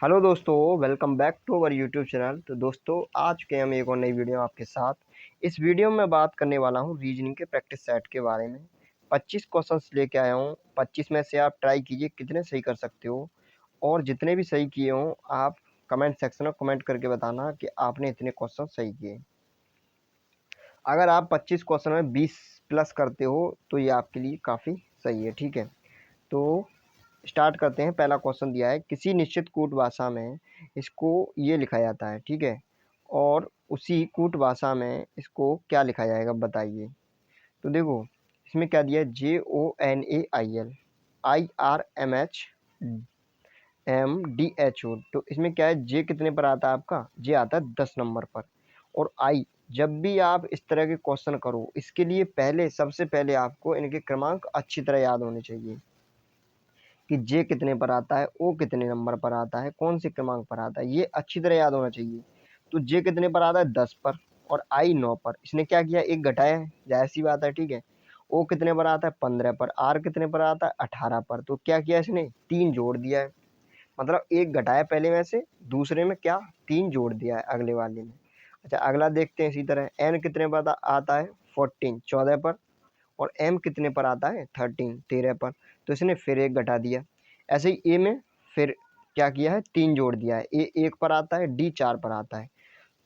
Hello दोस्तों, welcome back to our YouTube channel. तो दोस्तों, आज के हम एक और नई वीडियो आपके साथ। इस वीडियो में बात करने वाला हूँ रीजनिंग के प्रैक्टिस सेट के बारे में। 25 क्वेश्चंस लेके आया हूँ। 25 में से आप ट्राई कीजिए कितने सही कर सकते हो, और जितने भी सही किए हों आप कमेंट सेक्शन में कमेंट करके बताना कि आपने इतने क्वेश्चन सही किए। अगर आप 25 क्वेश्चन में 20 प्लस करते हो तो ये आपके लिए काफ़ी सही है। ठीक है, तो स्टार्ट करते हैं। पहला क्वेश्चन दिया है, किसी निश्चित कूट भाषा में इसको ये लिखा जाता है। ठीक है, और उसी कूट भाषा में इसको क्या लिखा जाएगा बताइए। तो देखो, इसमें क्या दिया है, JONAIL IRMHMDHO। तो इसमें क्या है, जे कितने पर आता है आपका, जे आता है 10 नंबर पर। और आई, जब भी आप इस तरह के क्वेश्चन करो इसके लिए पहले सबसे पहले आपको इनके क्रमांक अच्छी तरह याद होने चाहिए कि जे कितने पर आता है, ओ कितने नंबर पर आता है, कौन से क्रमांक पर आता है, ये अच्छी तरह याद होना चाहिए। तो जे कितने पर आता है, 10 पर, और आई 9 पर। इसने क्या किया, एक घटाया है, जाहिर सी बात है। ठीक है, ओ कितने पर आता है, 15 पर, आर कितने पर आता है, 18 पर। तो क्या किया इसने, 3 जोड़ दिया है। मतलब एक घटाया पहले में से, दूसरे में क्या 3 जोड़ दिया है अगले वाले में। अच्छा, अगला देखते हैं। इसी तरह एन कितने पर आता है, 14 14 पर, और एम कितने पर आता है, 13 पर। तो इसने फिर एक घटा दिया। ऐसे ही ए में फिर क्या किया है, 3 जोड़ दिया है। ए 1 पर आता है, डी 4 पर आता है।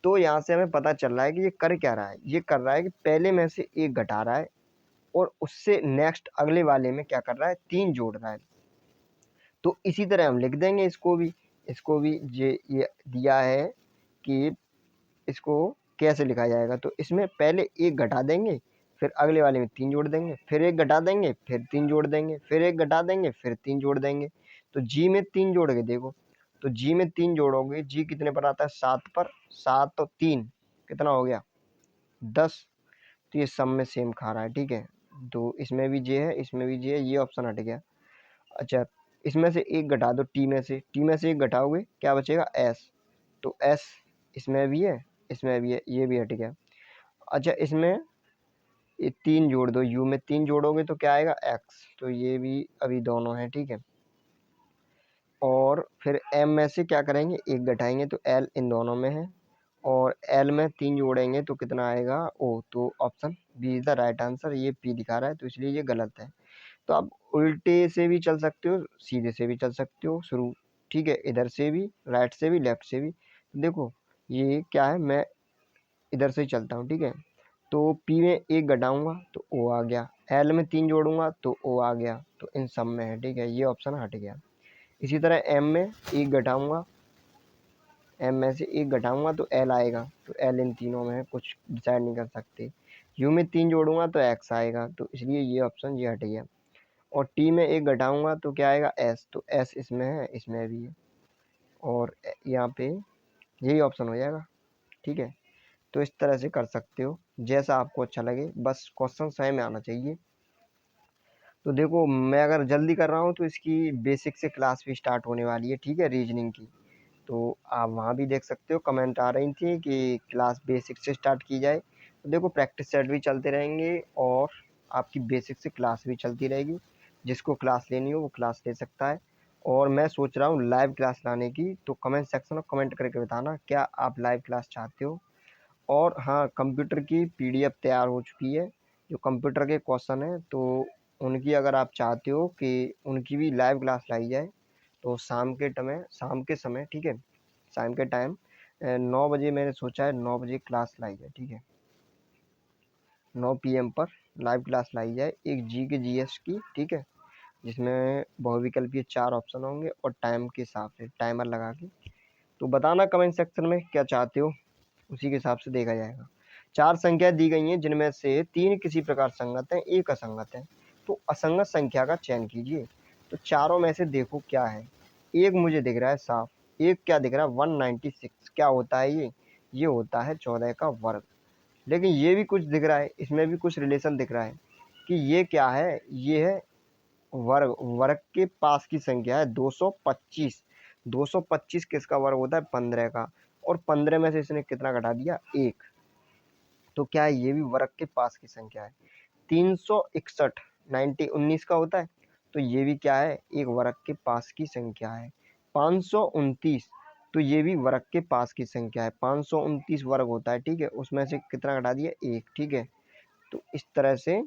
तो यहाँ से हमें पता चल रहा है कि ये कर क्या रहा है, ये कर रहा है कि पहले में से एक घटा रहा है और उससे नेक्स्ट अगले वाले में क्या कर रहा है, 3 जोड़ रहा है। तो इसी तरह हम लिख देंगे इसको भी ये दिया है कि इसको कैसे लिखा जाएगा। तो इसमें पहले एक घटा देंगे, फिर अगले वाले में 3 जोड़ देंगे, फिर एक घटा देंगे, फिर 3 जोड़ देंगे, फिर एक घटा देंगे, फिर 3 जोड़ देंगे। तो जी में 3 जोड़ के देखो, तो जी में 3 जोड़ोगे, जी कितने पर आता है, 7 पर। 7 और 3 कितना हो गया, 10। तो ये सब में सेम खा रहा है। ठीक है, तो इसमें भी जे है, इसमें भी जे है, ये ऑप्शन हट गया। अच्छा, इसमें से एक घटा दो, टी में से एक घटाओगे क्या बचेगा, एस। तो एस इसमें भी है, इसमें भी है, ये भी हट गया। अच्छा, इसमें ये 3 जोड़ दो, यू में 3 जोड़ोगे तो क्या आएगा, एक्स। तो ये भी अभी दोनों हैं। ठीक है, और फिर एम में से क्या करेंगे, एक घटाएंगे, तो एल इन दोनों में है, और एल में 3 जोड़ेंगे तो कितना आएगा, ओ। तो option B is the right answer. ये पी दिखा रहा है तो इसलिए ये गलत है। तो आप उल्टे से भी चल सकते हो, सीधे से भी चल सकते हो शुरू। ठीक है, इधर से भी, राइट से भी, लेफ्ट से भी। देखो ये क्या है, मैं इधर से ही चलता हूँ। ठीक है, तो पी में एक घटाऊंगा तो ओ आ गया, एल में 3 जोड़ूंगा तो ओ आ गया। तो इन सब में है। ठीक है, ये ऑप्शन हट गया। इसी तरह एम में एक घटाऊंगा, एम में से एक घटाऊंगा तो एल आएगा। तो एल इन तीनों में है, कुछ डिसाइड नहीं कर सकते। यू में 3 जोड़ूंगा तो एक्स आएगा, तो इसलिए ये ऑप्शन ये हट गया। और टी में एक घटाऊंगा तो क्या आएगा, एस। तो एस इसमें है, इसमें भी है, और यहाँ पे यही ऑप्शन हो जाएगा। ठीक है, तो इस तरह से कर सकते हो, जैसा आपको अच्छा लगे, बस क्वेश्चन सही में आना चाहिए। तो देखो, मैं अगर जल्दी कर रहा हूँ तो इसकी बेसिक से क्लास भी स्टार्ट होने वाली है। ठीक है, रीजनिंग की। तो आप वहाँ भी देख सकते हो, कमेंट आ रही थी कि क्लास बेसिक से स्टार्ट की जाए। तो देखो, प्रैक्टिस सेट भी चलते रहेंगे और आपकी बेसिक से क्लास भी चलती रहेगी। जिसको क्लास लेनी हो वो क्लास ले सकता है। और मैं सोच रहा हूँ लाइव क्लास लाने की, तो कमेंट सेक्शन में कमेंट करके बताना क्या आप लाइव क्लास चाहते हो। और हाँ, कंप्यूटर की पीडीएफ तैयार हो चुकी है, जो कंप्यूटर के क्वेश्चन हैं, तो उनकी अगर आप चाहते हो कि उनकी भी लाइव क्लास लाई जाए तो शाम के समय, ठीक है, शाम के टाइम 9 बजे मैंने सोचा है, 9 बजे क्लास लाई जाए। ठीक है, 9 PM पर लाइव क्लास लाई जाए, एक जी के जीएस की। ठीक है, जिसमें बहुविकल्पीय 4 ऑप्शन होंगे और टाइम के हिसाब से टाइमर लगा के। तो बताना कमेंट सेक्शन में क्या चाहते हो, उसी के हिसाब से देखा जाएगा। 4 संख्या दी गई हैं जिनमें से 3 किसी प्रकार संगत हैं, एक असंगत है। तो असंगत संख्या का चयन कीजिए। तो चारों में से देखो क्या है। एक मुझे दिख रहा है साफ, एक क्या दिख रहा है, 196। क्या होता है ये होता है 14 का वर्ग। लेकिन ये भी कुछ दिख रहा है, इसमें भी कुछ रिलेशन दिख रहा है कि ये क्या है, ये है वर्ग। वर्ग के पास की संख्या है 225। 225 किसका वर्ग होता है, 15 का। और 15 में से इसने कितना घटा दिया, 1। तो क्या है, ये भी वर्ग के पास की संख्या है। 361 19 का होता है, तो ये भी क्या है, एक वर्ग के पास की संख्या है। 529, तो ये भी वर्ग के पास की संख्या है। 529 वर्ग होता है, ठीक है, उसमें से कितना घटा दिया, 1, ठीक है। तो इस तरह से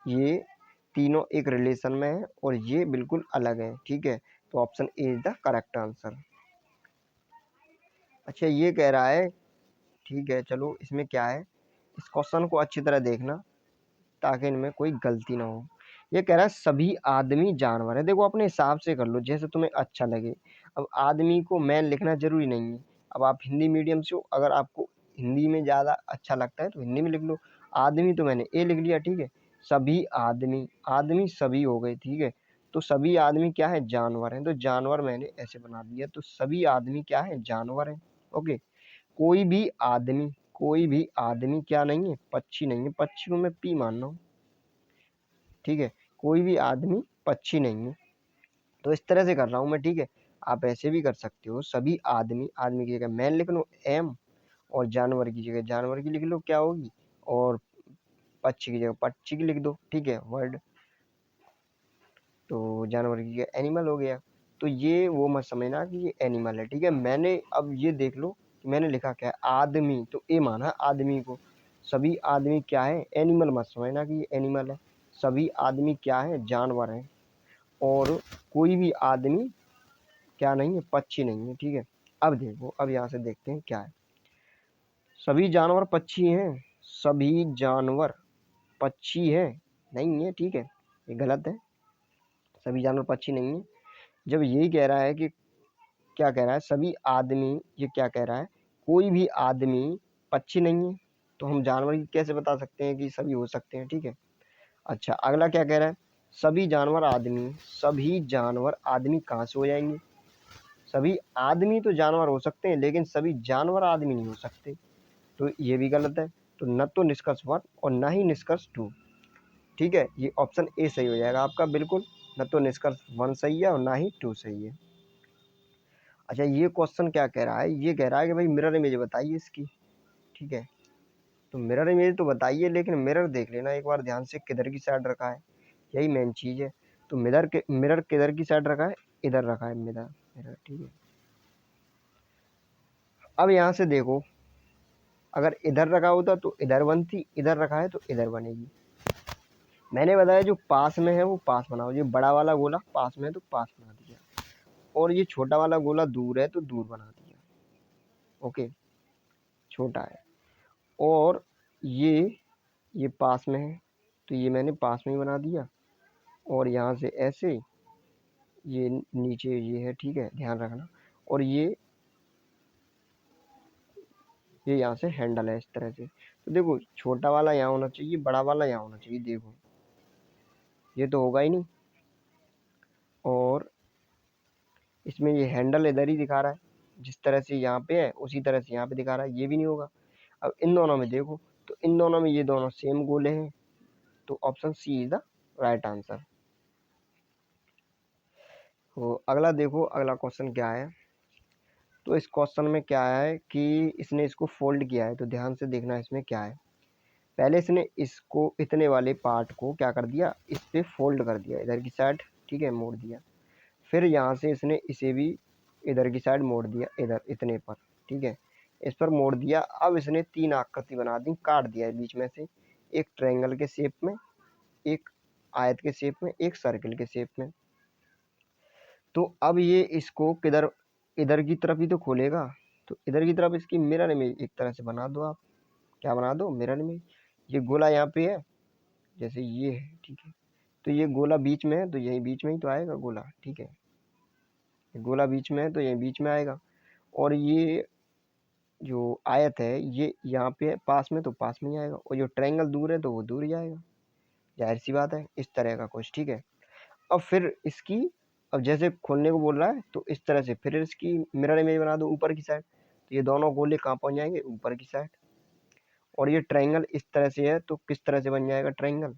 ये तीनों एक रिलेशन में है और ये बिल्कुल अलग है, ठीक है। तो option A is the correct answer. अच्छा, ये कह रहा है, ठीक है, चलो इसमें क्या है, इस क्वेश्चन को अच्छी तरह देखना ताकि इनमें कोई गलती ना हो। ये कह रहा है सभी आदमी जानवर है। देखो अपने हिसाब से कर लो जैसे तुम्हें अच्छा लगे। अब आदमी को मैन लिखना जरूरी नहीं है। अब आप हिंदी मीडियम से हो, अगर आपको हिंदी में ज़्यादा अच्छा लगता है तो हिंदी में लिख लो। आदमी तो मैंने ए लिख लिया, ठीक है। सभी आदमी, आदमी सभी हो गए, ठीक है। तो सभी आदमी क्या है, जानवर हैं, तो जानवर मैंने ऐसे बना दिया। तो सभी आदमी क्या है, जानवर हैं। ओके। कोई भी आदमी, कोई भी आदमी क्या नहीं है, पक्षी नहीं है। पक्षी को मैं पी मान रहा हूँ, ठीक है। कोई भी आदमी पक्षी नहीं है। तो इस तरह से कर रहा हूँ मैं, ठीक है। आप ऐसे भी कर सकते हो, सभी आदमी, आदमी की जगह मैन लिख लो एम, और जानवर की जगह जानवर की लिख लो क्या होगी, और पक्षी की जगह पक्षी की लिख दो, ठीक है, वर्ड। तो जानवर की जगह एनिमल हो गया। तो ये वो मत समझना कि ये एनिमल है, ठीक है। मैंने अब ये देख लो कि मैंने लिखा क्या है, आदमी, तो ए माना आदमी को। सभी आदमी क्या है, एनिमल मत समझना कि ये एनिमल है। सभी आदमी क्या है, जानवर हैं। और कोई भी आदमी क्या नहीं है, पक्षी नहीं है, ठीक है। अब देखो, अब यहाँ से देखते हैं क्या है। सभी जानवर पक्षी हैं, सभी जानवर पक्षी है, नहीं है, ठीक है, ये गलत है। सभी जानवर पक्षी नहीं है। जब यही कह रहा है कि क्या कह रहा है, सभी आदमी, ये क्या कह रहा है, कोई भी आदमी पक्षी नहीं है, तो हम जानवर की कैसे बता सकते हैं कि सभी हो सकते हैं, ठीक है। अच्छा, अगला क्या कह रहा है, सभी जानवर आदमी। सभी जानवर आदमी कहाँ से हो जाएंगे, सभी आदमी तो जानवर हो सकते हैं लेकिन सभी जानवर आदमी नहीं हो सकते, तो ये भी गलत है। तो न तो निष्कर्ष 1 और न ही निष्कर्ष 2, ठीक है। ये ऑप्शन ए सही हो जाएगा आपका बिल्कुल। न तो निष्कर्ष 1 सही है और ना ही 2 सही है। अच्छा, ये क्वेश्चन क्या कह रहा है, ये कह रहा है कि भाई मिरर इमेज बताइए इसकी, ठीक है। तो मिरर इमेज तो बताइए, लेकिन मिरर देख लेना एक बार ध्यान से किधर की साइड रखा है, यही मेन चीज़ है। तो मिरर किधर की साइड रखा है, इधर रखा है मिरर, मिरर, ठीक है। अब यहाँ से देखो, अगर इधर रखा होता तो इधर बनती, इधर रखा है तो इधर बनेगी। मैंने बताया जो पास में है वो पास बनाओ। ये बड़ा वाला गोला पास में है तो पास बना दिया, और ये छोटा वाला गोला दूर है तो दूर बना दिया। ओके, छोटा है। और ये पास में है तो ये मैंने पास में ही बना दिया। और यहाँ से ऐसे, ये नीचे ये है, ठीक है, ध्यान रखना। और ये यहाँ से हैंडल है इस तरह से। तो देखो, छोटा वाला यहाँ होना चाहिए, बड़ा वाला यहाँ होना चाहिए। देखो, ये तो होगा ही नहीं। और इसमें ये हैंडल इधर ही दिखा रहा है, जिस तरह से यहाँ पे है उसी तरह से यहाँ पे दिखा रहा है, ये भी नहीं होगा। अब इन दोनों में देखो, तो इन दोनों में ये दोनों सेम गोले हैं, तो option C is the right answer. तो अगला देखो, अगला क्वेश्चन क्या है। तो इस क्वेश्चन में क्या है कि इसने इसको फोल्ड किया है, तो ध्यान से देखना इसमें क्या है। पहले इसने इसको, इतने वाले पार्ट को क्या कर दिया, इस पे फोल्ड कर दिया इधर की साइड, ठीक है, मोड़ दिया। फिर यहाँ से इसने इसे भी इधर की साइड मोड़ दिया, इधर इतने पर, ठीक है, इस पर मोड़ दिया। अब इसने 3 आकृति बना दी, काट दिया है बीच में से, एक ट्रायंगल के शेप में, एक आयत के शेप में, एक सर्किल के शेप में। तो अब ये इसको किधर, इधर की तरफ ही तो खोलेगा, तो इधर की तरफ इसकी मिरर इमेज एक तरह से बना दो आप। क्या बना दो, मिरर इमेज। ये गोला यहाँ पे है, जैसे ये है, ठीक है। तो ये गोला बीच में है तो यही बीच में ही तो आएगा गोला, ठीक है। गोला बीच में है तो यही बीच में आएगा। और ये जो आयत है ये यहाँ पे है पास में, तो पास में ही आएगा। और जो ट्रायंगल दूर है तो वो दूर ही आएगा, जाहिर सी बात है, इस तरह का कुछ, ठीक है। अब फिर इसकी, अब जैसे खोलने को बोल रहा है तो इस तरह से फिर इसकी मिरर इमेज बना दो ऊपर की साइड, तो ये दोनों गोले कहाँ पहुँच जाएंगे, ऊपर की साइड। और ये ट्रायंगल इस तरह से है तो किस तरह से बन जाएगा ट्रायंगल,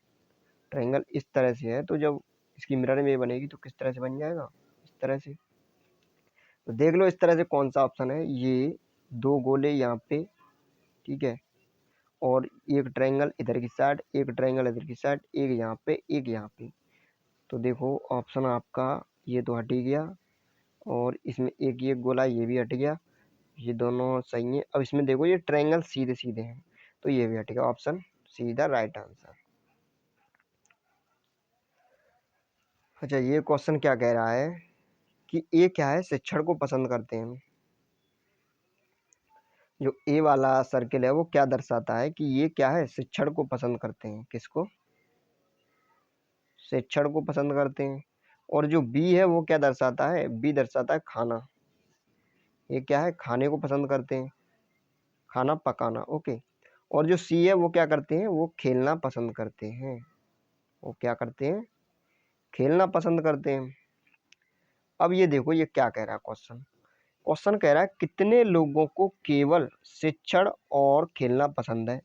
ट्रायंगल इस तरह से है तो जब इसकी मिरर इमेज बनेगी तो किस तरह से बन जाएगा, इस तरह से। तो देख लो इस तरह से कौन सा ऑप्शन है, ये 2 गोले यहाँ पे, ठीक है, और एक ट्रायंगल इधर की साइड, एक ट्रायंगल इधर की साइड, एक यहाँ पे, एक यहाँ पे। तो देखो ऑप्शन आपका ये तो हट ही गया, और इसमें एक ये गोला ये भी हट गया, ये दोनों सही है। अब इसमें देखो ये ट्रायंगल सीधे सीधे हैं तो ये भी हट गया, option see the right answer. अच्छा ये क्वेश्चन क्या कह रहा है कि ए क्या है, शिक्षण को पसंद करते हैं। जो ए वाला सर्किल है वो क्या दर्शाता है कि ये क्या है, शिक्षण को पसंद करते हैं। किसको, शिक्षण को पसंद करते हैं। और जो बी है वो क्या दर्शाता है, बी दर्शाता है खाना। ये क्या है, खाने को पसंद करते हैं, खाना पकाना। ओके। और जो सी है वो क्या करते हैं, वो खेलना पसंद करते हैं। वो क्या करते हैं, खेलना पसंद करते हैं। अब ये देखो ये क्या कह रहा है क्वेश्चन, क्वेश्चन कह रहा है कितने लोगों को केवल शिक्षण और खेलना पसंद है।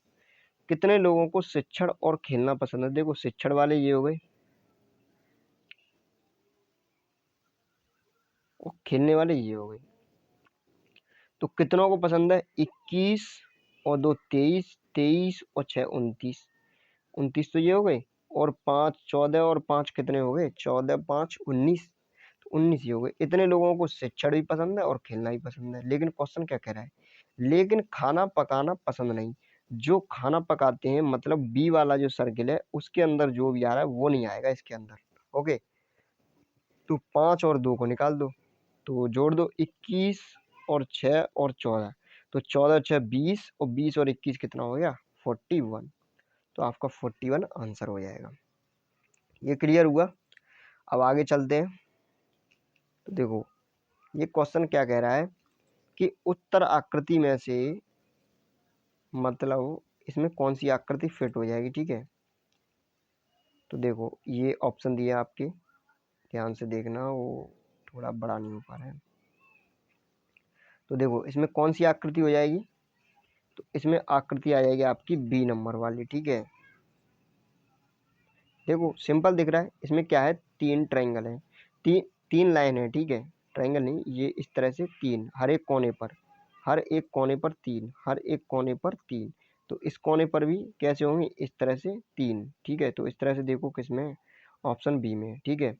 कितने लोगों को शिक्षण और खेलना पसंद है। देखो शिक्षण वाले ये हो गए और खेलने वाले ये हो गए। तो कितनों को पसंद है, 21 और 2 23, 23 और 6 29, 29 तो ये हो गए। और 5 14 और 5 कितने हो गए, 14 5 19, तो 19 ये हो गए। इतने लोगों को शिक्षण भी पसंद है और खेलना भी पसंद है। लेकिन क्वेश्चन क्या कह रहा है, लेकिन खाना पकाना पसंद नहीं। जो खाना पकाते हैं मतलब बी वाला जो सर्किल है उसके अंदर जो भी आ रहा है वो नहीं आएगा इसके अंदर। ओके। तो 5 और 2 को निकाल दो, तो जोड़ दो 21 और 6 और 14, तो 14 6 20 और 20 और 21 कितना हो गया, 41। तो आपका 41 आंसर हो जाएगा। ये क्लियर हुआ। अब आगे चलते हैं। तो देखो ये क्वेश्चन क्या कह रहा है कि उत्तर आकृति में से मतलब इसमें कौन सी आकृति फिट हो जाएगी। ठीक है, तो देखो ये ऑप्शन दिया आपके, ध्यान से देखना, वो थोड़ा बड़ा नहीं हो पा रहा है। तो देखो इसमें कौन सी आकृति हो जाएगी, तो इसमें आकृति आ जाएगी आपकी बी नंबर वाली। ठीक है, देखो सिंपल दिख रहा है। इसमें क्या है, 3 ट्रायंगल है, 3 लाइन है। ठीक है, ट्रायंगल नहीं, ये इस तरह से 3 हर एक कोने पर, हर एक कोने पर 3, हर एक कोने पर 3। तो इस कोने पर भी कैसे होंगे, इस तरह से 3। ठीक है, तो इस तरह से देखो किसमें, ऑप्शन बी में। ठीक है,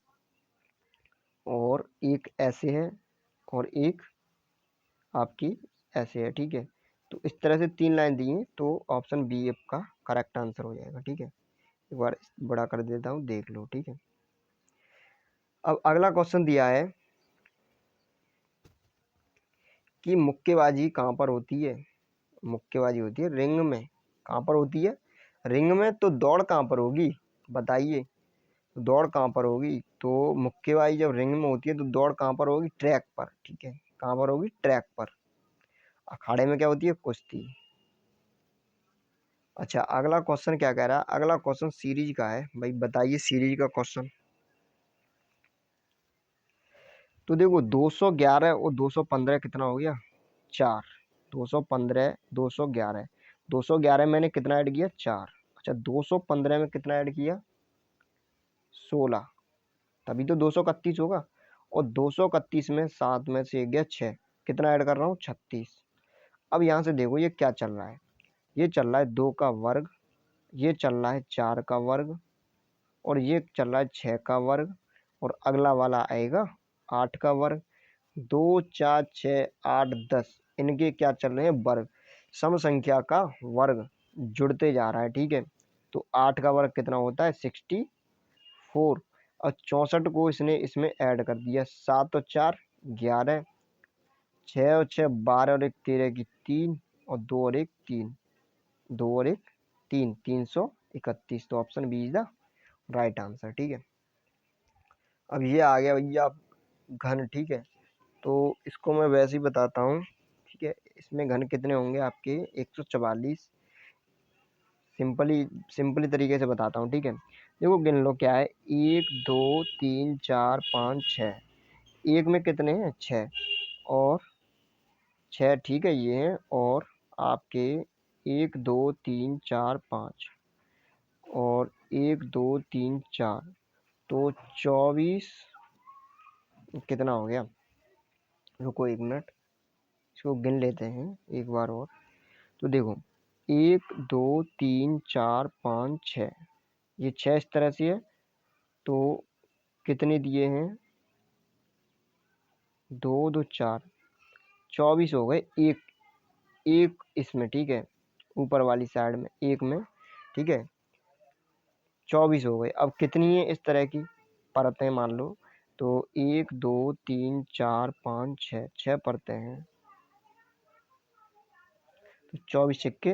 और एक ऐसे है और एक आपकी ऐसे है। ठीक है, तो इस तरह से 3 लाइन दी हैं, तो ऑप्शन बी आपका करेक्ट आंसर हो जाएगा। ठीक है, एक बार बड़ा कर देता हूँ, देख लो। ठीक है, अब अगला क्वेश्चन दिया है कि मुक्केबाजी कहाँ पर होती है। मुक्केबाजी होती है रिंग में। कहाँ पर होती है, रिंग में। तो दौड़ कहाँ पर होगी, बताइए, दौड़ कहाँ पर होगी। तो मुक्केबाजी जब रिंग में होती है तो दौड़ कहाँ पर होगी, ट्रैक पर। ठीक है, कहाँ पर होगी, ट्रैक पर। अखाड़े में क्या होती है, कुश्ती। अच्छा अगला क्वेश्चन क्या कह रहा है, अगला क्वेश्चन सीरीज का है। भाई बताइए सीरीज का क्वेश्चन। तो देखो 211 और 215 कितना हो गया, 4। 215 211, 211 मैंने कितना ऐड किया, 4। अच्छा 215 में कितना ऐड किया, 16, तभी तो 231 होगा। और 231 में 7 में से गया 6, कितना ऐड कर रहा हूँ, 36। अब यहाँ से देखो ये क्या चल रहा है, ये चल रहा है 2 का वर्ग, ये चल रहा है 4 का वर्ग, और ये चल रहा है 6 का वर्ग, और अगला वाला आएगा 8 का वर्ग। 2 4 6 8 10 इनके क्या चल रहे हैं, वर्ग। सम संख्या का वर्ग जुड़ते जा रहा है। ठीक है, तो 8 का वर्ग कितना होता है, 64। और 64 को इसने इसमें ऐड कर दिया, 7 और 4 11, 6 और 6 12 और 1 13 की 3, और 2 और 1 3, 2 और 1 3, 331। तो option B is the right answer. ठीक है, अब ये आ गया भैया घन। ठीक है, तो इसको मैं वैसे ही बताता हूँ। ठीक है, इसमें घन कितने होंगे आपके, 144। सिंपली तरीके से बताता हूँ। ठीक है, देखो गिन लो क्या है, 1 2 3 4 5 6। एक में कितने हैं, 6 और 6। ठीक है, ये हैं। और आपके 1 2 3 4 5 और 1 2 3 4, तो 24 कितना हो गया। रुको 1 मिनट, इसको गिन लेते हैं एक बार और। तो देखो 1 2 3 4 5 6, ये 6 इस तरह से है। तो कितने दिए हैं, 2 2 4, 24 हो गए। एक एक इसमें, ठीक है, ऊपर वाली साइड में एक में, ठीक है, 24 हो गए। अब कितनी है इस तरह की परतें मान लो, तो 1 2 3 4 5 6, 6 परतें हैं, तो 24 छिक्के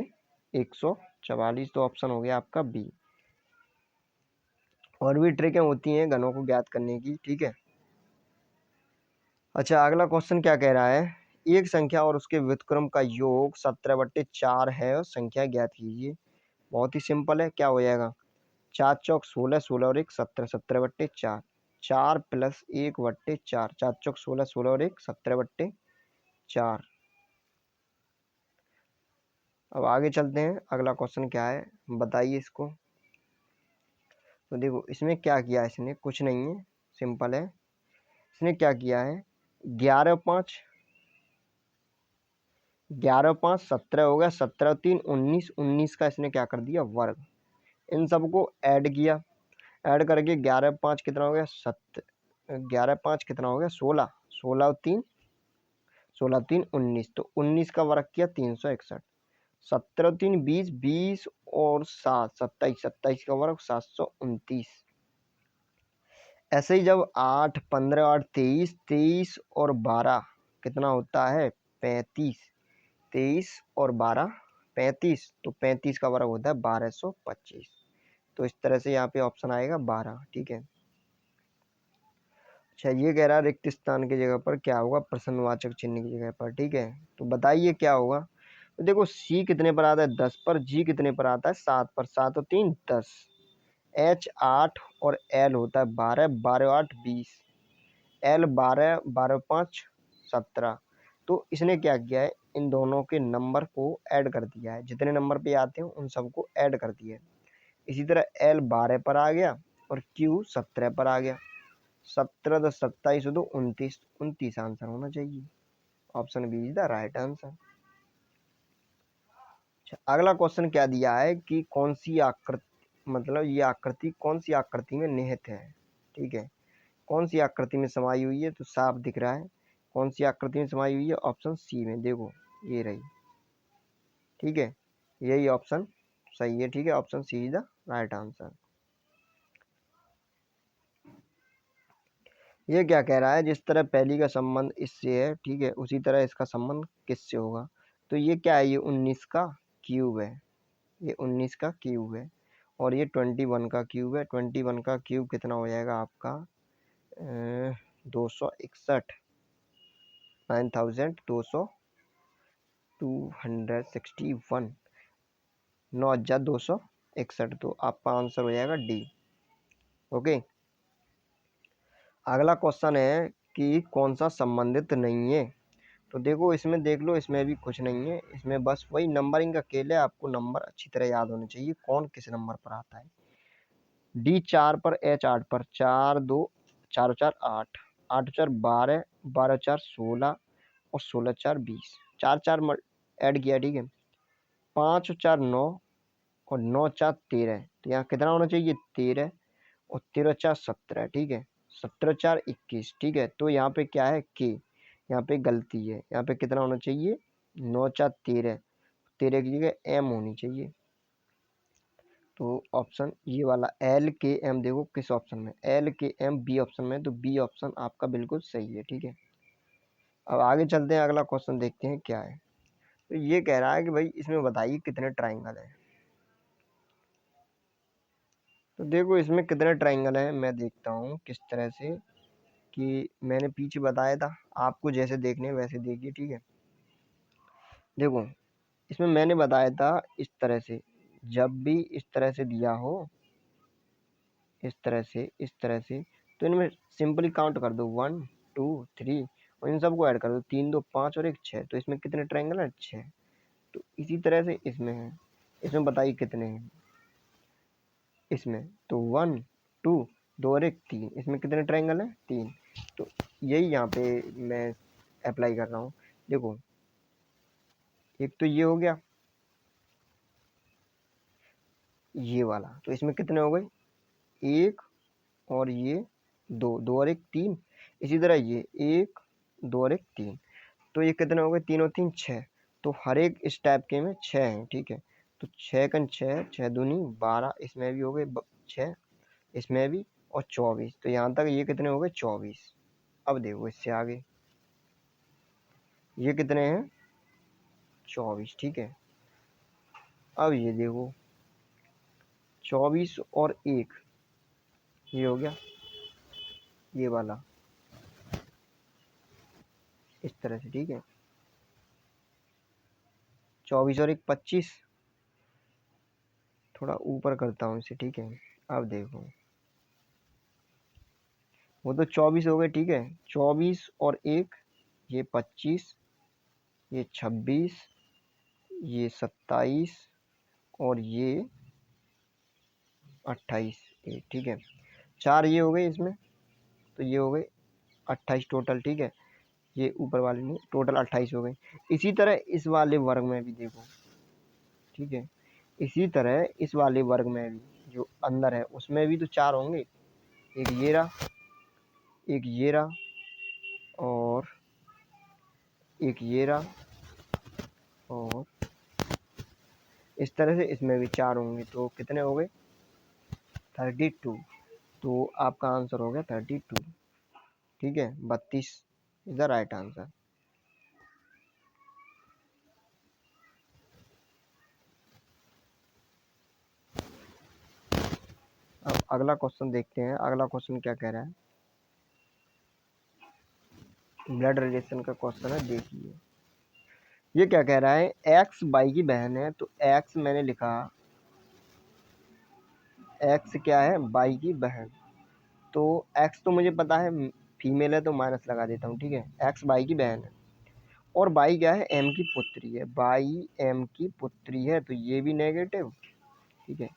144, तो ऑप्शन हो गया आपका बी। और भी ट्रिकें होती हैं घनों को ज्ञात करने की, ठीक है। अच्छा, अगला क्वेश्चन क्या कह रहा है, एक संख्या और उसके व्युत्क्रम का योग 17/4 है और संख्या ज्ञात कीजिए। बहुत ही सिंपल है, क्या हो जाएगा, 4 चौक 16, 16 और 1 17, 17/4, 4 + 1/4, 4 चौक 16, 16 और 1 17/4। अब आगे चलते हैं, अगला क्वेश्चन क्या है बताइए इसको। तो देखो इसमें क्या किया है इसने, कुछ नहीं है, सिंपल है। इसने क्या किया है, 11 5, 11 5 17 हो गया, 17 3 19, 19 का इसने क्या कर दिया वर्ग। इन सबको ऐड किया, ऐड करके 11 5 कितना हो गया, 11 5 कितना हो गया 16, 16 3, 16 3 19, तो 19 का वर्ग किया 361, 17 3 20, 20 और 7 27, 27 का वर्ग 729। ऐसे ही जब 8 15 8 23, 23 और 12 कितना होता है 35, 23 और 12 35, तो 35 का वर्ग होता है 1225। तो इस तरह से यहाँ पे ऑप्शन आएगा 12, ठीक है। अच्छा, ये कह रहा है रिक्त स्थान की जगह पर क्या होगा, प्रश्नवाचक चिन्ह की जगह पर, ठीक है। तो बताइए क्या होगा। तो देखो सी कितने पर आता है 10 पर, जी कितने पर आता है 7 पर, 7 और 3 10, एच 8 और एल होता है 12, 12 8 20, एल 12, 12 5 17। तो इसने क्या किया है, इन दोनों के नंबर को ऐड कर दिया है, जितने नंबर पे आते हैं उन सबको ऐड कर दिया है। इसी तरह एल 12 पर आ गया और क्यू 17 पर आ गया, 17 10 27 दो 29, 29 आंसर होना चाहिए। Option B is the right answer. अगला क्वेश्चन क्या दिया है कि कौन सी आकृति, मतलब ये आकृति कौन सी आकृति में निहित है, ठीक है। कौन सी आकृति में समाई हुई है, तो साफ दिख रहा है कौन सी आकृति में समाई हुई है, ऑप्शन सी में, देखो ये रही, ठीक है, यही ऑप्शन सही है, ठीक है, option C is the right answer. ये क्या कह रहा है, जिस तरह पहली का संबंध इससे है, ठीक है, उसी तरह इसका संबंध किससे होगा। तो ये क्या है, ये 19 का क्यूब है, ये 19 का क्यूब है, और ये 21 का क्यूब है। 21 का क्यूब कितना हो जाएगा आपका 261, 9261, 9261, तो आपका आंसर हो जाएगा डी। ओके, अगला क्वेश्चन है कि कौन सा संबंधित नहीं है। तो देखो इसमें देख लो, इसमें भी कुछ नहीं है, इसमें बस वही नंबरिंग का खेल है, आपको नंबर अच्छी तरह याद होने चाहिए कौन किस नंबर पर आता है। डी 4 पर, एच 8 पर, 4 2 4 4 8, 8 4 12, 12 4 16 और 16 4 20, 4 4 ऐड किया, ठीक है, 5 4 9 और 9 4 13, तो यहाँ कितना होना चाहिए 13, और 13 4 17, ठीक है, 17 4 21, ठीक है। तो यहाँ पे क्या है के, यहाँ पे गलती है, यहाँ पे कितना होना चाहिए 9 4 13, 13 की जगह एम होनी चाहिए। तो ऑप्शन ये वाला एल के एम, देखो किस ऑप्शन में, एल के एम बी ऑप्शन में, तो बी ऑप्शन आपका बिल्कुल सही है, ठीक है। अब आगे चलते हैं, अगला क्वेश्चन देखते हैं क्या है। तो ये कह रहा है कि भाई इसमें बताइए कितने ट्राइंगल हैं। तो देखो इसमें कितने ट्राइंगल हैं, मैं देखता हूँ किस तरह से, कि मैंने पीछे बताया था, आपको जैसे देखने हैं वैसे देखिए, ठीक है। देखो इसमें मैंने बताया था इस तरह से, जब भी इस तरह से दिया हो, इस तरह से, इस तरह से, तो इनमें सिंपली काउंट कर दो 1 2 3, और इन सबको ऐड कर दो 3 2 5 और 1 6, तो इसमें कितने ट्रायंगल हैं 6। तो इसी तरह से इसमें है, इसमें बताइए कितने हैं इसमें, तो 1 2 2 और 1 3, इसमें कितने ट्रायंगल हैं 3। तो यही यहाँ पे मैं अप्लाई कर रहा हूँ। देखो एक तो ये हो गया, ये वाला, तो इसमें कितने हो गए 1 और ये 2, 2 और 1 3। इसी तरह ये 1 2 और 1 3। तो ये कितने हो गए, 3 और 3 6। तो हर एक इस टाइप के में 6 हैं, ठीक है। तो 6 कन 6, 6 दूनी 12, इसमें भी हो गए 6, इसमें भी, और 24। तो यहाँ तक ये कितने हो गए, 24। अब देखो इससे आगे ये कितने हैं, 24, ठीक है। अब ये देखो 24 और 1, ये हो गया ये वाला, इस तरह से, ठीक है। 24 और 1 25, थोड़ा ऊपर करता हूँ इसे, ठीक है। अब देखो वो तो 24 हो गए, ठीक है। 24 और 1 ये 25, ये 26, ये 27, और ये 28, ठीक है। 4 ये हो गए इसमें, तो ये हो गए 28 टोटल, ठीक है। ये ऊपर वाले में टोटल 28 हो गए। इसी तरह इस वाले वर्ग में भी देखो, ठीक है। इसी तरह इस वाले वर्ग में भी जो अंदर है उसमें भी तो 4 होंगे। एक ये रहा, एक ये रहा, और एक ये रहा, और इस तरह से इसमें भी 4 होंगे। तो कितने हो गए, 32। तो आपका आंसर हो गया 32, ठीक है। 32 इज द राइट आंसर। अब अगला क्वेश्चन देखते हैं। अगला क्वेश्चन क्या कह रहा है, ब्लड रिलेशन का क्वेश्चन है, देखिए। ये क्या कह रहा है, एक्स बाई की बहन है। तो एक्स मैंने लिखा, एक्स क्या है, बाई की बहन। तो एक्स तो मुझे पता है फीमेल है, तो माइनस लगा देता हूँ, ठीक है। एक्स बाई की बहन है, और बाई क्या है, एम की पुत्री है। बाई एम की पुत्री है, तो ये भी नेगेटिव, ठीक है।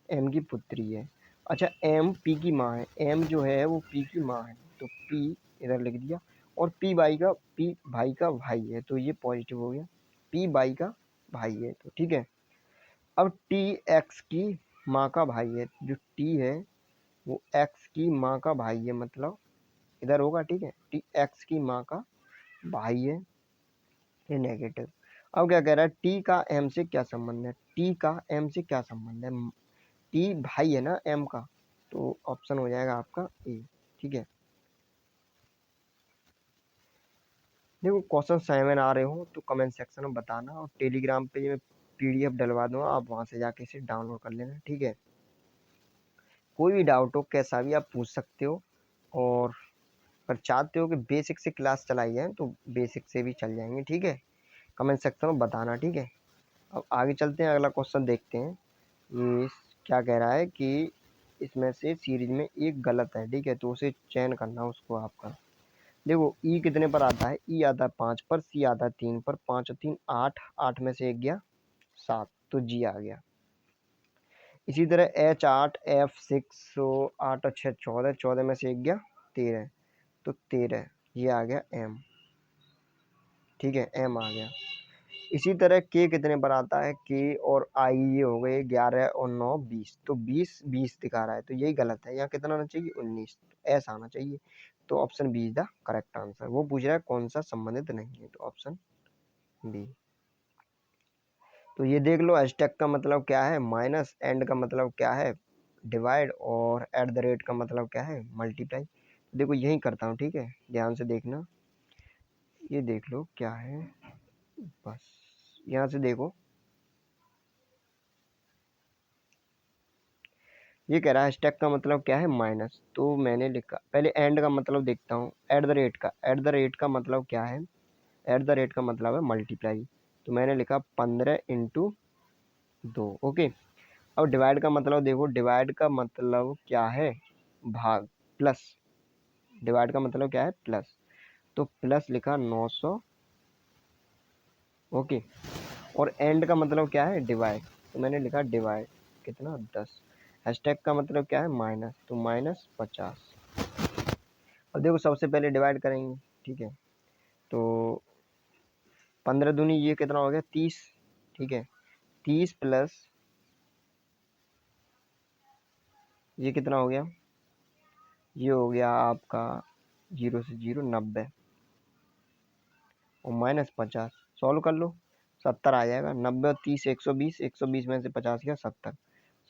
एम की पुत्री है। अच्छा, एम पी की माँ है। एम जो है वो पी की माँ है, तो पी इधर लिख दिया। और पी भाई का भाई है, तो ये पॉजिटिव हो गया। पी बाई का भाई है, तो ठीक है। अब टी एक्स की माँ का भाई है। जो टी है वो एक्स की माँ का भाई है, मतलब इधर होगा, ठीक है। टी एक्स की माँ का भाई है, ये नेगेटिव। अब क्या कह रहा है, टी का एम से क्या संबंध है। टी का एम से क्या संबंध है, टी भाई है ना एम का, तो ऑप्शन हो जाएगा आपका ए, ठीक है। देखो क्वेश्चन 7 आ रहे हो तो कमेंट सेक्शन में बताना, और टेलीग्राम पे मैं पीडीएफ डलवा दूंगा, आप वहां से जाके इसे डाउनलोड कर लेना, ठीक है। कोई भी डाउट हो कैसा भी आप पूछ सकते हो, और अगर चाहते हो कि बेसिक से क्लास चलाई जाए तो बेसिक से भी चल जाएंगे, ठीक है। कमेंट सेक्शन में बताना, ठीक है। अब आगे चलते हैं, अगला क्वेश्चन देखते हैं। ये क्या कह रहा है कि इसमें से सीरीज में एक गलत है, ठीक है। तो उसे चयन करना उसको आपका। देखो ई कितने पर आता है, ई आता है 5 पर, सी आता है 3 पर। 5 और 3 8, 8 में से एक गया 7, तो जी आ गया। इसी तरह एच 8, एफ 6, 8 और 6 14, 14 में से एक गया 13, तो 13 ये आ गया एम, ठीक है। एम आ गया। इसी तरह के कितने पर आता है, के और आई ये हो गए 11 और 9 20, तो 20 20 दिखा रहा है, तो यही गलत है। यहाँ कितना आना चाहिए, 19, ऐसा आना चाहिए। तो option B is the correct answer. वो पूछ रहा है कौन सा संबंधित नहीं है, तो ऑप्शन बी। तो ये देख लो, हैशटैग का मतलब क्या है, माइनस, एंड का मतलब क्या है, डिवाइड, और एट द रेट का मतलब क्या है, मल्टीप्लाई। देखो यही करता हूँ, ठीक है, ध्यान से देखना। ये देख लो क्या है, बस यहाँ से देखो। ये कह रहा है स्टैक का मतलब क्या है, माइनस, तो मैंने लिखा पहले एंड का मतलब देखता हूँ, एट द रेट का। एट द रेट का मतलब क्या है, एट द रेट का मतलब है मल्टीप्लाई, तो मैंने लिखा 15 × 2, ओके। अब डिवाइड का मतलब देखो, डिवाइड का मतलब क्या है, भाग, प्लस। डिवाइड का मतलब क्या है, प्लस, तो प्लस लिखा 900, ओके। और एंड का मतलब क्या है, डिवाइड, तो मैंने लिखा डिवाइड कितना 10। हैशटैग का मतलब क्या है, माइनस, तो -50। अब देखो सबसे पहले डिवाइड करेंगे, ठीक है। तो 15 दूनी ये कितना हो गया, 30, ठीक है। 30 प्लस ये कितना हो गया, ये हो गया आपका 0 से 0 90, और -50 सॉल्व कर लो, 70 आ जाएगा। 90 और 30 120, 120 में से 50 गया 70,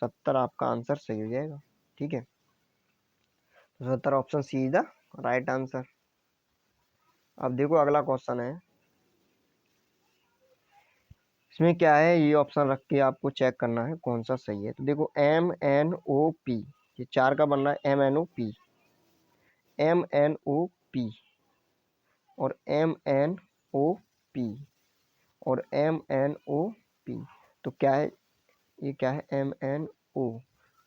70 आपका आंसर सही हो जाएगा। ठीक है, तो 70 option C is the right answer. अब देखो अगला क्वेश्चन है, इसमें क्या है, ये ऑप्शन रख के आपको चेक करना है कौन सा सही है। तो देखो MNOP, ये 4 का बन रहा है MNOP, MNOP और MNOP और MNOP। तो क्या है, ये क्या है MNO,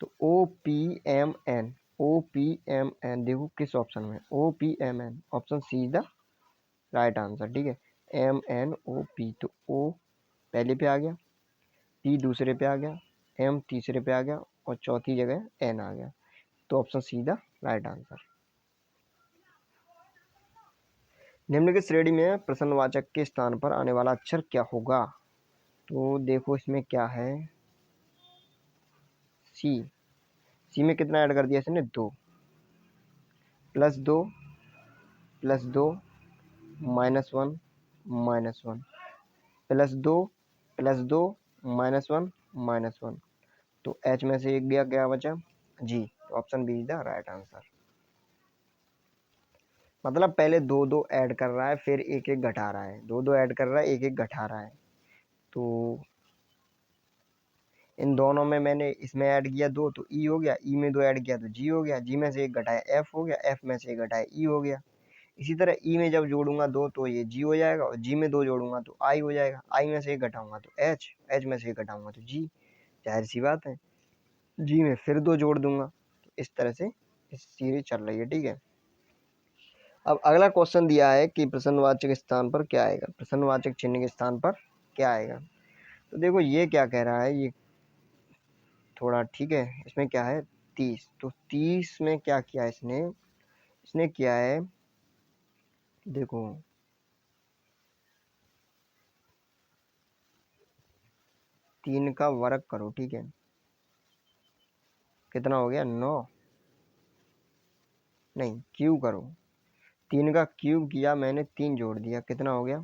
तो OPMN, OPMN देखो किस ऑप्शन में, OPMN option C is the right answer. ठीक है, MNOP, तो O पहले पे आ गया, P दूसरे पे आ गया, M तीसरे पे आ गया और चौथी जगह N आ गया, तो option see the right answer. निम्नलिखित श्रेणी में प्रश्नवाचक के स्थान पर आने वाला अक्षर क्या होगा। तो देखो इसमें क्या है, सी, सी में कितना ऐड कर दिया इसने, 2 +2 +2 -1 -1 +2 +2 -1 -1, तो H में से एक गया, क्या बचा G, तो option B is the right answer. मतलब पहले 2 2 ऐड कर रहा है, फिर 1 1 घटा रहा है, 2 2 ऐड कर रहा है, 1 1 घटा रहा है। तो इन दोनों में मैंने इसमें ऐड किया 2 तो ई हो गया, ई में 2 ऐड किया तो जी हो गया, जी में से 1 घटाया एफ हो गया, एफ में से 1 घटाया ई हो गया। इसी तरह ई में जब जोड़ूंगा 2 तो ये जी हो जाएगा, और जी में 2 जोड़ूंगा तो आई हो जाएगा, आई में से 1 घटाऊंगा तो एच, एच में से 1 घटाऊंगा तो जी, जाहिर सी बात है। जी में फिर 2 जोड़ दूंगा, तो इस तरह से इस सीरीज चल रही है। ठीक है, अब अगला क्वेश्चन दिया है कि प्रश्नवाचक स्थान पर क्या आएगा, प्रश्नवाचक चिन्ह के स्थान पर क्या आएगा। तो देखो ये क्या कह रहा है, ये थोड़ा ठीक है, इसमें क्या है 30, तो 30 में क्या किया इसने, इसने किया है, देखो 3 का वर्ग करो, ठीक है, कितना हो गया 9, नहीं क्यूब करो, 3 का क्यूब किया मैंने, 3 जोड़ दिया, कितना हो गया,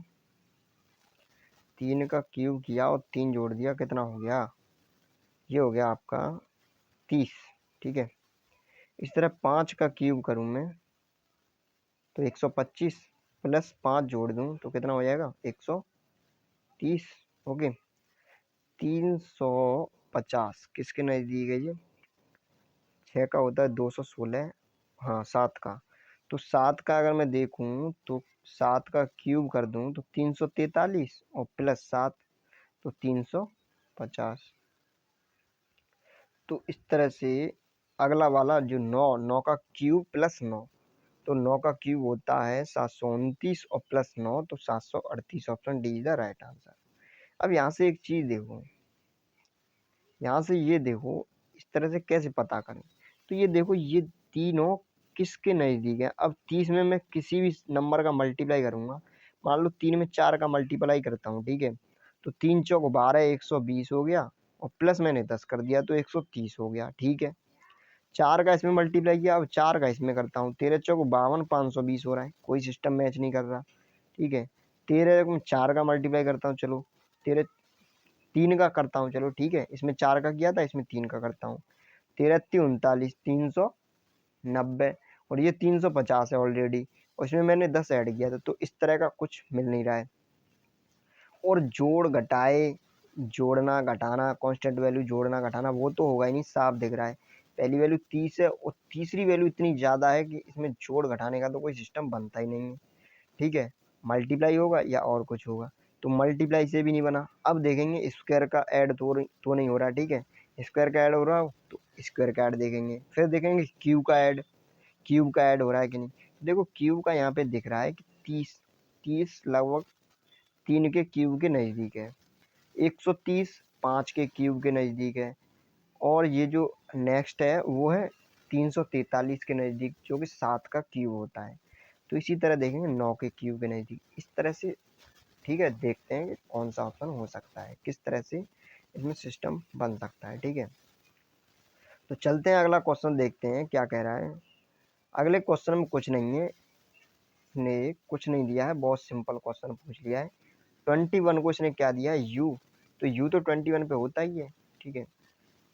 3 का क्यूब किया और 3 जोड़ दिया, कितना हो गया, ये हो गया आपका 30। ठीक है, इस तरह 5 का क्यूब करूं मैं तो 125 प्लस 5 जोड़ दूं तो कितना हो जाएगा 130। ओके, 350 किसके नज़दीक है ये, 6 का होता है 216, हाँ 7 का, तो 7 का अगर मैं देखूं तो 7 का क्यूब कर दूं तो 343 और प्लस 7 तो 350। तो इस तरह से अगला वाला जो 9 का क्यूब प्लस 9, तो 9 का क्यूब होता है 729 और प्लस 9 तो 738, option D is the right answer. अब यहाँ से एक चीज़ देखो, यहाँ से ये देखो इस तरह से कैसे पता करें, तो ये देखो ये तीनों किसके नज़दीक है। अब 30 में मैं किसी भी नंबर का मल्टीप्लाई करूँगा, मान लो 3 में 4 का मल्टीप्लाई करता हूँ, ठीक है, तो 3 चौक 12 120 हो गया और प्लस मैंने 10 कर दिया तो 130 हो गया। ठीक है, 4 का इसमें मल्टीप्लाई किया, अब 4 का इसमें करता हूँ, 13 चौक 52 520 हो रहा है, कोई सिस्टम मैच नहीं कर रहा। ठीक है, 13 में 4 का मल्टीप्लाई करता हूँ, चलो 13 3 का करता हूँ, चलो ठीक है, इसमें 4 का किया था, इसमें 3 का करता हूँ, 13 39 390 और ये 350 है ऑलरेडी, और इसमें मैंने 10 ऐड किया था, तो इस तरह का कुछ मिल नहीं रहा है। और जोड़ घटाए, जोड़ना घटाना, कांस्टेंट वैल्यू जोड़ना घटाना वो तो होगा ही नहीं, साफ दिख रहा है पहली वैल्यू 30 है और तीसरी वैल्यू इतनी ज़्यादा है कि इसमें जोड़ घटाने का तो कोई सिस्टम बनता ही नहीं है। ठीक है, मल्टीप्लाई होगा या और कुछ होगा, तो मल्टीप्लाई से भी नहीं बना। अब देखेंगे स्क्वायर का ऐड तो नहीं हो रहा, ठीक है, स्क्वायर का ऐड हो रहा हो तो स्क्वायर का ऐड देखेंगे, फिर देखेंगे क्यूब का ऐड, क्यूब का ऐड हो रहा है कि नहीं। देखो क्यूब का यहाँ पे दिख रहा है कि 30, 30 लगभग 3 के क्यूब के नज़दीक है, 130 5 के क्यूब के नज़दीक है, और ये जो नेक्स्ट है वो है 343 के नज़दीक जो कि 7 का क्यूब होता है। तो इसी तरह देखेंगे 9 के क्यूब के नज़दीक, इस तरह से। ठीक है, देखते हैं कि कौन सा ऑप्शन हो सकता है, किस तरह से इसमें सिस्टम बन सकता है। ठीक है, तो चलते हैं अगला क्वेश्चन देखते हैं क्या कह रहा है। अगले क्वेश्चन में कुछ नहीं है, इसने कुछ नहीं दिया है, बहुत सिंपल क्वेश्चन पूछ लिया है। 21 को इसने क्या दिया है, यू, तो यू तो 21 पे होता ही है, ठीक है।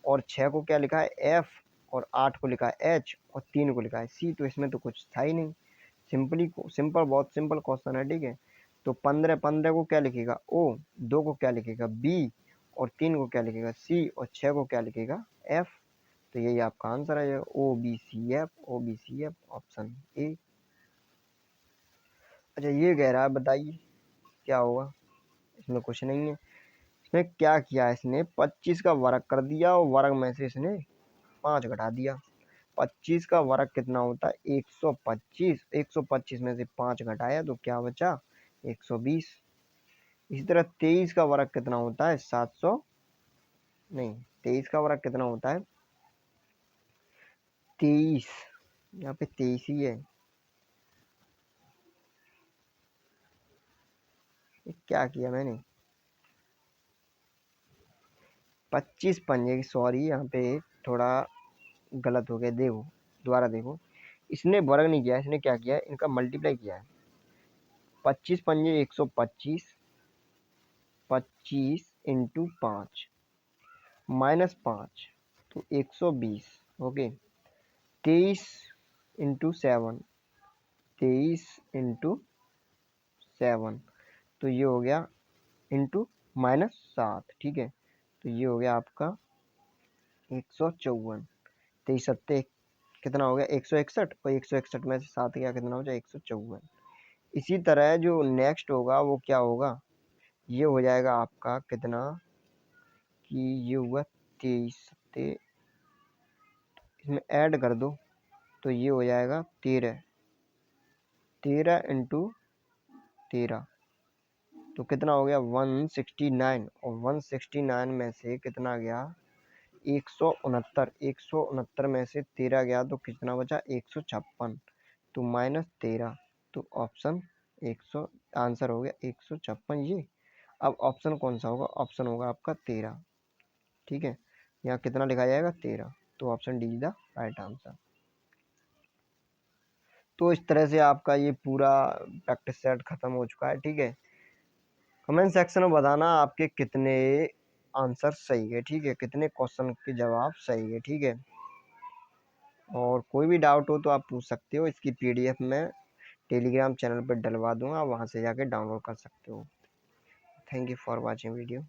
और 6 को क्या लिखा है, एफ, और 8 को लिखा है एच, और 3 को लिखा है सी, तो इसमें तो कुछ था ही नहीं। सिंपल, बहुत सिंपल क्वेश्चन है, ठीक है। तो 15 को क्या लिखेगा, ओ, 2 को क्या लिखेगा, बी, और 3 को क्या लिखेगा, सी, और 6 को क्या लिखेगा, एफ। तो यही आपका आंसर है, O B C F, O B C F, option A. अच्छा, ये कह रहा है बताइए क्या होगा, इसमें कुछ नहीं है। इसमें क्या किया है, इसने 25 का वर्ग कर दिया और वर्ग में से इसने 5 घटा दिया। 25 का वर्ग कितना होता है, 125, 125 में से 5 घटाया तो क्या बचा, 120। इसी तरह 23 का वर्ग कितना होता है, 700, नहीं, 23 का वर्ग कितना होता है, 23, यहाँ पे 23 ही है। ये क्या किया मैंने, 25 पंजे, सॉरी यहाँ पे थोड़ा गलत हो गया, देखो दोबारा देखो। इसने वर्ग नहीं किया, इसने क्या किया है, इनका मल्टीप्लाई किया है। 25 पंजे 125, 25 इंटू 5 -5, तो 120, ओके। 23 इंटू 7, 23 इंटू 7, तो ये हो गया इंटू -7, ठीक है। तो ये हो गया आपका 154। 23 सत्ते कितना हो गया, 161, और 161 में से 7 गया कितना हो जाए, 154। इसी तरह जो नेक्स्ट होगा वो क्या होगा, ये हो जाएगा आपका कितना, कि ये हुआ 23 सत्ते, इसमें ऐड कर दो तो ये हो जाएगा 13, 13 इंटू 13, तो कितना हो गया 169, और 169 में से कितना गया, 169, 169 में से 13 गया तो कितना बचा, 156, तो -13, तो ऑप्शन 100, आंसर हो गया 156 ये। अब ऑप्शन कौन सा होगा, ऑप्शन होगा आपका 13, ठीक है। यहाँ कितना लिखा जाएगा, 13, तो option D is the right answer. तो इस तरह से आपका ये पूरा प्रैक्टिस सेट खत्म हो चुका है, ठीक है। कमेंट सेक्शन में बताना आपके कितने आंसर सही है, ठीक है, कितने क्वेश्चन के जवाब सही है, ठीक है। और कोई भी डाउट हो तो आप पूछ सकते हो, इसकी पीडीएफ मैं टेलीग्राम चैनल पर डलवा दूंगा, वहां से जाके डाउनलोड कर सकते हो। Thank you for watching video.